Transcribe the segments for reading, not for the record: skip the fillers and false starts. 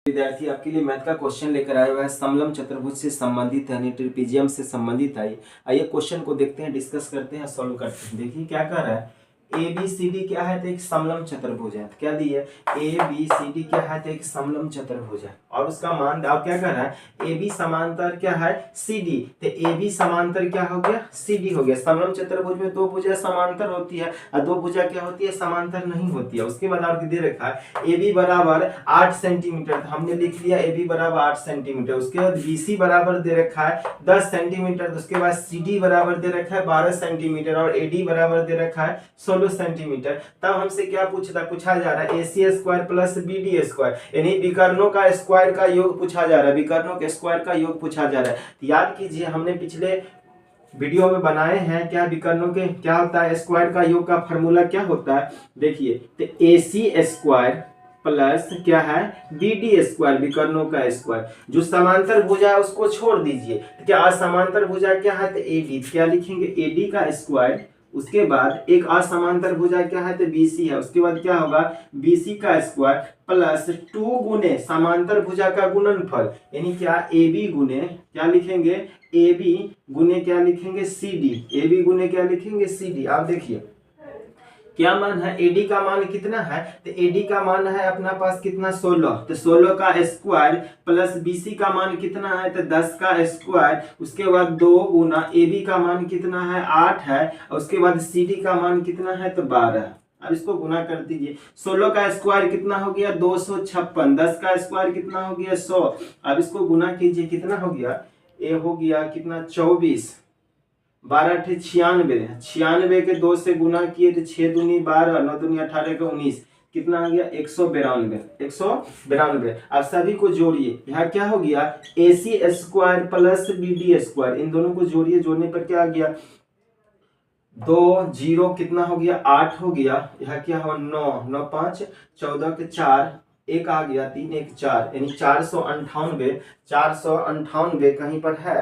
विद्यार्थी आपके लिए मैथ का क्वेश्चन लेकर आया हुआ है। समलम चतुर्भुज से संबंधित है, ट्रिपेजियम से संबंधित है। आइए क्वेश्चन को देखते हैं, डिस्कस करते हैं, सॉल्व करते हैं। देखिए क्या कर रहा है, ए बी सी डी क्या है, तो एक समलम चतुर्भुज है। क्या दी है, ए बी सी डी क्या है, तो एक समलम चतुर्भुज है। और उसका मान आप क्या कर रहा है, ए बी समांतर क्या है, सी डी। तो ए बी समांतर क्या हो गया, सी डी हो गया। समलम चतुर्भुज में दो भुजा समांतर होती है और दो भुजा क्या होती है, समांतर नहीं होती है। उसके बाद आपको दे रखा है ए बी बराबर 8 सेंटीमीटर, तो हमने लिख लिया ए बी बराबर 8 सेंटीमीटर। उसके बाद बी सी बराबर दे रखा है 10 सेंटीमीटर। उसके बाद सी डी बराबर दे रखा है 12 सेंटीमीटर और ए डी बराबर दे रखा है 16 सेंटीमीटर। तब हमसे क्या पूछा जा रहा है, A C square plus B D square, यानी विकर्णों का स्क्वायर का योग पूछा जा रहा है। विकर्णों के स्क्वायर का योग पूछा जा रहा है। याद कीजिए हमने पिछले वीडियो में बनाए हैं क्या, विकर्णों के क्या होता है, स्क्वायर का योग का फॉर्मूला क्या होता है। देखिए तो ए सी स्क्वायर प्लस क्या है, बी डी स्क्वायर, विकर्णों का स्क्वायर। जो समांतर भुजा है उसको छोड़ दीजिए, तो क्या असमांतर भुजा क्या है, तो ए डी। क्या लिखेंगे, ए डी का स्क्वायर। उसके बाद एक असमांतर भुजा क्या है, तो बीसी है। उसके बाद क्या होगा, बीसी का स्क्वायर प्लस 2 गुने समांतर भुजा का गुणनफल, यानी क्या, ए बी गुने क्या लिखेंगे, ए बी गुने क्या लिखेंगे, सी डी। ए बी गुने क्या लिखेंगे, सी डी। आप देखिए क्या मान है, एडी का मान कितना है, तो एडी का मान है अपना पास कितना, 16। तो 16 का स्क्वायर प्लस बीसी का मान कितना है, तो 10 का स्क्वायर। उसके बाद 2 गुना एबी का मान कितना है, 8 है। और उसके बाद सीडी का मान कितना है, तो 12। अब इसको गुना कर दीजिए। 16 का स्क्वायर कितना हो गया, 256। 10 का स्क्वायर कितना हो गया, 100। अब इसको गुना कीजिए, कितना हो गया, ये हो गया कितना, 24। 12 96, 96 के 2 से गुना किए तो 6 दूनी 12, 9 दूनी 18 के 19, कितना आ गया, 192। 192। अब सभी को जोड़िए, यहाँ क्या हो गया, A C square plus B D square. इन दोनों को जोड़िए, जोड़ने पर क्या आ गया, 2 0 कितना हो गया, 8 हो गया। यहाँ क्या हो, 9 9 5 14 के 4, एक आ गया, 3 1 4, यानी 498। 498 कहीं पर है,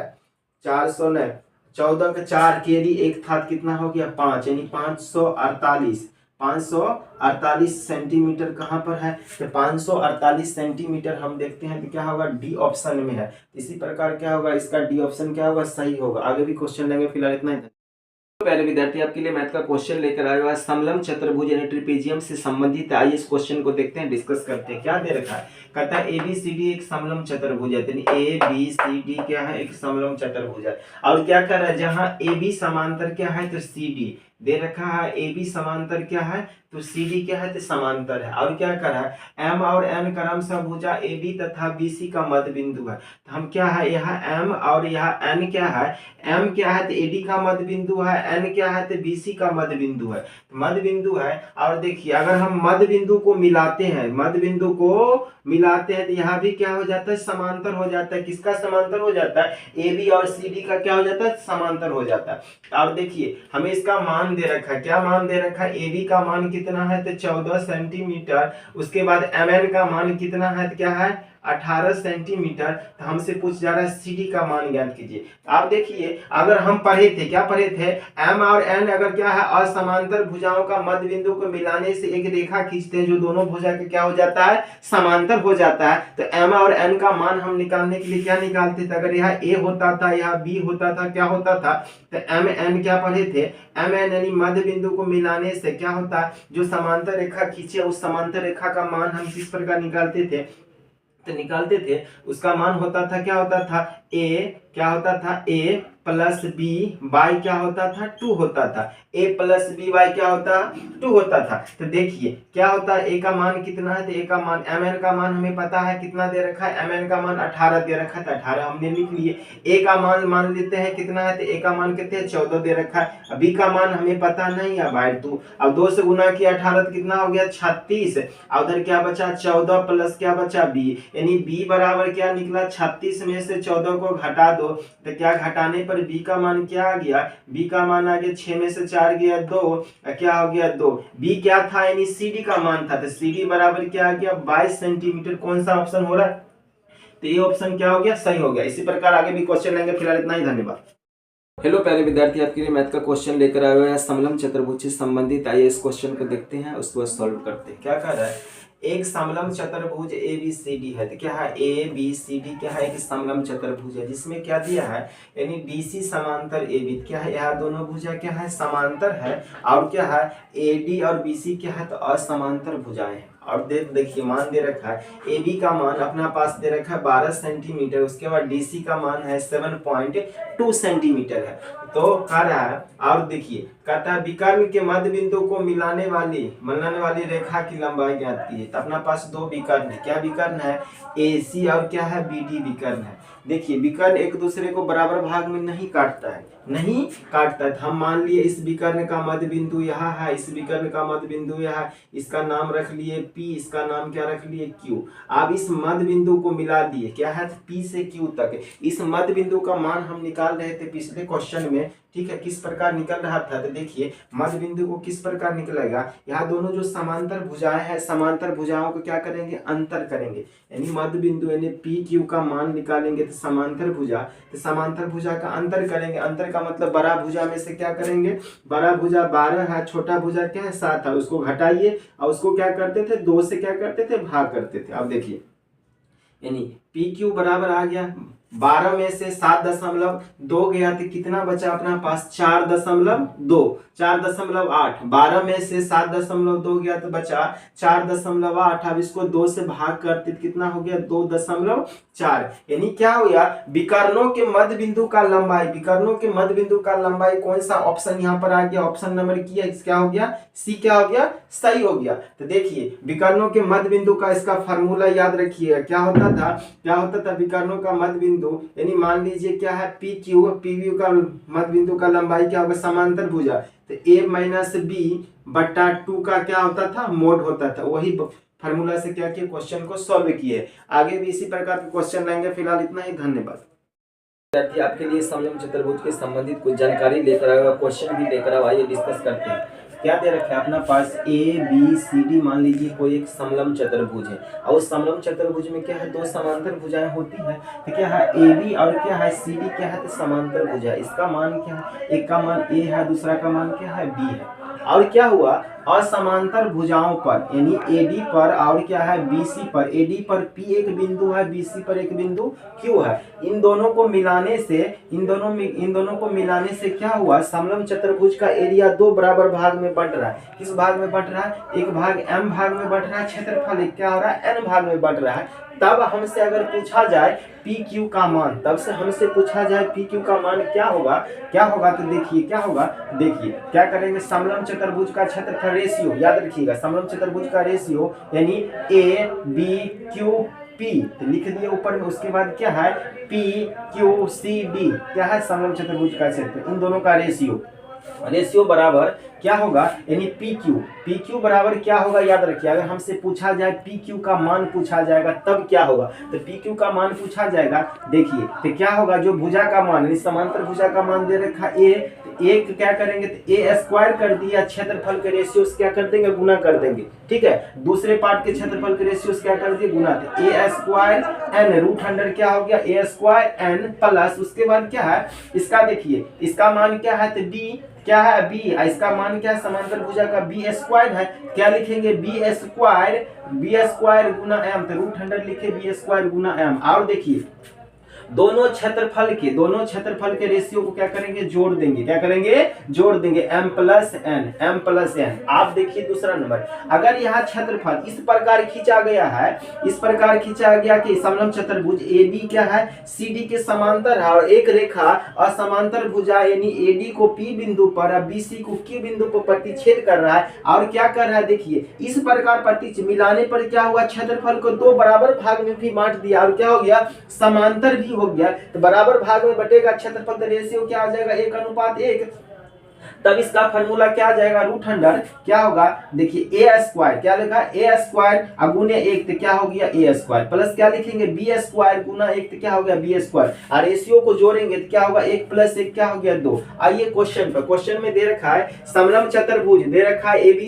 400 नहीं, 14 के 4 केरी एक था, कितना हो गया, 5, यानी 548। 548 सेंटीमीटर कहाँ पर है, तो 548 सेंटीमीटर हम देखते हैं तो क्या होगा, डी ऑप्शन में है। इसी प्रकार क्या होगा, इसका डी ऑप्शन क्या होगा, सही होगा। आगे भी क्वेश्चन लेंगे, फिलहाल इतना ही। प्यारे विद्यार्थी आपके लिए मैथ का क्वेश्चन लेकर आया हुआ है। समलम चतुर्भुज यानी ट्रिपेजियम से संबंधित। आइए इस क्वेश्चन को देखते हैं, डिस्कस करते हैं। क्या दे रखा है, कहता है ए बी सी डी एक समलम चतुर्भुज है। ए बी सी डी क्या है, एक समलम चतुर्भुज है। और क्या कर रहा है, जहां ए बी समांतर क्या है, तो सी डी दे रखा है। ए बी समांतर क्या है, तो सी डी क्या है, तो समांतर है। और क्या कर रहा है, एम और एन क्रमशः भुजा ए बी तथा बी सी का मध्य बिंदु है। तो हम क्या है, यहाँ एम और यहाँ एन क्या है, एम क्या है, तो ए डी का मध्य बिंदु है, एन क्या है, तो बी सी का मध्य बिंदु है। मध्य बिंदु है। और देखिए अगर हम मध्य बिंदु को मिलाते हैं, मध्य बिंदु को मिलाते हैं तो यहाँ भी क्या हो जाता है, समांतर हो जाता है। किसका समांतर हो जाता है, ए बी और सी डी का क्या हो जाता है, समांतर हो जाता है। और देखिए हमें इसका मान दे रखा है, क्या मान दे रखा है, ए बी का मान कितना है, तो 14 सेंटीमीटर। उसके बाद एम एन का मान कितना है, तो क्या है, 18 सेंटीमीटर। तो हमसे पूछ जा रहा है सी डी का मान ज्ञात कीजिए। आप देखिए अगर हम पढ़े थे, क्या पढ़े थे, एम और एन अगर क्या है, असमांतर भुजाओं का मध्य बिंदु को मिलाने से एक रेखा खींचते हैं जो दोनों भुजा के क्या हो जाता है, समांतर हो जाता है। तो एम और एन का मान हम निकालने के लिए क्या निकालते थे, अगर यहाँ ए होता था, यहाँ बी होता था, क्या होता था, तो एम एन क्या पढ़े थे, एम एन यानी मध्य बिंदु को मिलाने से क्या होता है, जो समांतर रेखा खींचे उस समांतर रेखा का मान हम किस प्रकार निकालते थे, तो निकालते थे उसका मान होता था, क्या होता था, ए क्या होता था, ए प्लस बी बाई क्या होता था, 2 होता था। ए प्लस बी बाई क्या होता, 2 होता था। तो देखिए क्या होता है, ए का मान कितना है, तो ए का मान, एम एन का मान हमें पता है कितना दे रखा है, एम एन का मान 18 दे रखा था, 18 हमने लिख लिए। ए का मान मान लेते हैं कितना है, तो ए का मान कितने 14 दे रखा है। बी का मान हमें पता नहीं है, बाई 2। अब 2 से गुना किया 18 तो कितना हो गया, 36। उधर क्या बचा, 14 प्लस क्या बचा, बी, यानी बी बराबर क्या निकला, 36 में से 14 को घटा दो तो क्या घटाने पर बी का मान क्या आ गया, बी का मान आ गया 6 में से 4 गया 2, क्या हो गया 2। बी क्या था, यानी सी डी का मान था, तो सी डी बराबर क्या आ गया, 22 सेंटीमीटर। कौन सा ऑप्शन हो रहा है, तो ये ऑप्शन क्या हो गया, सही हो गया। इसी प्रकार आगे भी क्वेश्चन लेंगे, फिलहाल इतना ही, धन्यवाद। हेलो प्यारे विद्यार्थी आपके लिए मैथ का क्वेश्चन लेकर आए हुए हैं। समलम चतुर्भुज से संबंधित। आइए इस क्वेश्चन को देखते हैं, उसको सॉल्व करते हैं। क्या कह रहा है, एक समलम चतुर्भुज ए बी सी डी है। तो क्या है, ए बी सी डी क्या है, एक समलम चतुर्भुज है जिसमें क्या दिया है, यानी बीसी समांतर ए बी। क्या है, यह दोनों भुजा क्या है, समांतर है। और क्या है, ए डी और बीसी क्या है, तो असमांतर भुजाएं हैं। और देखिए मान दे रखा है, ए बी का मान अपना पास दे रखा है 12 सेंटीमीटर, उसके बाद डीसी का मान है 7.2 सेंटीमीटर है। तो कह रहा है, और देखिए कहता है विकर्ण के मध्य बिंदु को मिलाने वाली रेखा की लंबाई ज्ञात है। तो अपना पास दो विकर्ण है। क्या विकर्ण है, AC और क्या है, BD विकर्ण है। देखिए विकर्ण एक दूसरे को बराबर भाग में नहीं काटता है, तो हम मान लिए इस विकर्ण का मध्य बिंदु यहाँ है, इस विकर्ण का मध्य बिंदु यहाँ है, इसका नाम रख लिए P, इसका नाम क्या रख लिए Q। अब इस मध्य बिंदु को मिला दिए, क्या है, P से Q तक। इस मध्य बिंदु का मान हम निकाल रहे थे पिछले क्वेश्चन में, ठीक है, किस प्रकार निकल रहा था। तो देखिए मध्य बिंदु को किस प्रकार निकलेगा, यहाँ दोनों जो समांतर भुजाएं हैं, समांतर भुजाओं को क्या करेंगे, अंतर करेंगे। यानी मध्य बिंदु यानी PQ का मान निकालेंगे तो समांतर भुजा का अंतर करेंगे। अंतर का मतलब बड़ा भुजा में से क्या करेंगे, बड़ा भुजा 12 है, छोटा भुजा क्या है 7 है, उसको घटाइए और उसको क्या करते थे, 2 से क्या करते थे, भाग करते थे। अब देखिए यानी PQ बराबर आ गया 12 में से 7.2 गया तो कितना बचा अपना पास, 4.2, 4.8। 12 में से 7.2 गया तो बचा 4.8। अब इसको 2 से भाग करते तो कितना हो गया, 2.4। यानी क्या हो गया, विकर्णों के मध्य बिंदु का लंबाई कौन सा ऑप्शन यहाँ पर आ गया, ऑप्शन नंबर क्या हो गया, सी क्या हो गया, सही हो गया। तो देखिए विकर्णों के मध्य बिंदु का इसका फार्मूला याद रखिएगा, क्या होता था विकर्णों का मध्य बिंदु, यानी मान लीजिए क्या है, PQ का मध्य बिंदु का लंबाई क्या होगा, समांतर भुजा, तो A-B/2 का क्या होता था, मोड होता था। वही फार्मूला से क्या किया, क्वेश्चन को सॉल्व किए। आगे भी इसी प्रकार के क्वेश्चन लाएंगे। फिलहाल इतना ही, धन्यवाद। आपके लिए समलम चतुर्भुज के संबंधित कुछ जानकारी लेकर आएगा, क्वेश्चन भी लेकर आओ, आइए डिस्कस करते हैं। क्या दे रखा है अपना पास, ABCD मान लीजिए कोई एक समलम चतुर्भुज है, और उस समलम चतुर्भुज में क्या है, दो समांतर भुजाएं होती है। तो क्या है, AB और क्या है, CD क्या है, तो समांतर भुजा। इसका मान क्या है, एक का मान A है, दूसरा का मान क्या है, B है। और क्या हुआ, असमांतर भुजाओं पर यानी AD पर और क्या है, BC पर, AD पर P एक बिंदु है, BC पर एक बिंदु Q है। इन दोनों को मिलाने से क्या हुआ, समलम चतुर्भुज का एरिया दो बराबर भाग में बंट रहा है। किस भाग में बंट रहा है, एक भाग M भाग में बंट रहा है, क्षेत्रफल क्या हो रहा है, N भाग में बंट रहा है। तब हमसे अगर पूछा जाए PQ का मान, क्या होगा, तो देखिए क्या होगा, देखिए क्या करेंगे, समलम चतुर्भुज का क्षेत्रफल रेशियो याद रखिएगा, समलम चतुर्भुज का रेशियो यानी ABQP तो लिख दिए ऊपर में। उसके बाद क्या है, PQCD क्या है, समलम चतुर्भुज का क्षेत्रफल, इन दोनों का रेशियो बराबर क्या होगा, यानी PQ बराबर क्या होगा, याद रखिए। अगर हमसे पूछा जाए PQ का मान पूछा जाएगा तब क्या होगा, तो PQ का मान पूछा जाएगा, देखिए तो क्या होगा, जो भुजा का मान यानी समांतर भुजा का मान दे रखा A, तो A क्या करेंगे, तो A² कर दिया, क्षेत्रफल के रेशियो क्या कर देंगे, गुना कर देंगे, ठीक है। दूसरे पार्ट के क्षेत्रफल के रेशियो क्या कर दिए, गुना, तो A² n क्या हो गया, A² n प्लस, उसके बाद क्या है, इसका देखिए इसका मान क्या है, तो B क्या है, B, इसका मान क्या है, समांतर भुजा का B² है, क्या लिखेंगे, B² गुना m, तो √100 लिखे B² गुना m। और देखिए दोनों क्षेत्रफल के रेशियो को क्या करेंगे, जोड़ देंगे m प्लस n। आप देखिए दूसरा नंबर, अगर यहाँ क्षेत्रफल इस प्रकार खींचा गया कि समलम चतुर्भुज AB क्या है, CD के समांतर है, और एक रेखा असमांतर भुजा यानी AD को P बिंदु पर और BC को Q बिंदु पर प्रतिच्छेद कर रहा है, और क्या कर रहा है, देखिए इस प्रकार प्रतिच्छेद मिलाने पर क्या हुआ, क्षेत्रफल को दो बराबर भाग में भी बांट दिया, और क्या हो गया, समांतर भी हो गया। तो बराबर भाग में बटेगा, क्षेत्रफल का रेशियो क्या आ जाएगा, 1:1। तब इसका फार्मूला क्या आ जाएगा, √100 क्या होगा, देखिए A² क्या लिखा, A² गुने 1 तो क्या हो गया, A² प्लस क्या लिखेंगे, B² गुना 1 तो क्या हो गया, B²। और रेशियो को जोड़ेंगे तो क्या होगा, 1 + 1 क्या हो गया, 2। आइए क्वेश्चन में दे रखा है समलम चतुर्भुज, दे रखा है AB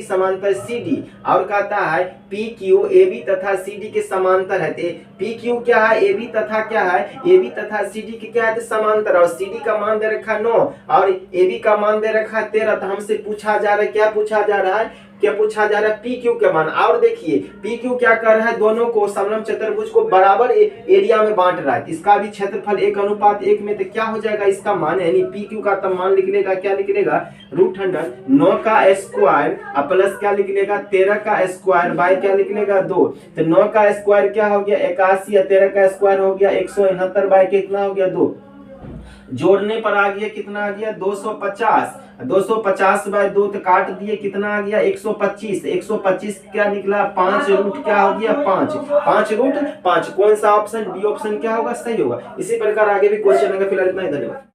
समांतर CD, और कहता है PQ AB तथा CD के समांतर है। PQ क्या है, AB तथा क्या है, AB तथा CD के क्या है, समांतर, और CD का मान दे रखा है 9 और AB का मान दे रखा है 13। तो हमसे पूछा जा रहा है, क्या पूछा जा रहा है, क्या पूछा जा रहा है, पी क्यू का मान। और देखिए पी क्यू क्या कर रहा है, दोनों को समलम चतुर्भुज को बराबर एरिया में बांट रहा है, इसका भी क्षेत्रफल 1:1 में, तो क्या हो जाएगा इसका मान, यानी पी क्यू का तब मान लिख लेगा, क्या लिख लेगा, √100 9 का स्क्वायर प्लस क्या लिख लेगा 13 का स्क्वायर बाय क्या लिख लेगा 2, तो 9 का स्क्वायर क्या हो गया 81 और 13 का स्क्वायर हो गया 169 बाय कितना हो गया 2, जोड़ने पर आ गया कितना आ गया 250, 250 बाय 2 तो काट दिए कितना आ गया 125, 125 क्या निकला 5 रूट क्या हो गया 5, 5 √5, कौन सा ऑप्शन, बी ऑप्शन क्या होगा सही होगा। इसी प्रकार आगे भी क्वेश्चन होगा। फिलहाल इतना ही, धन्यवाद।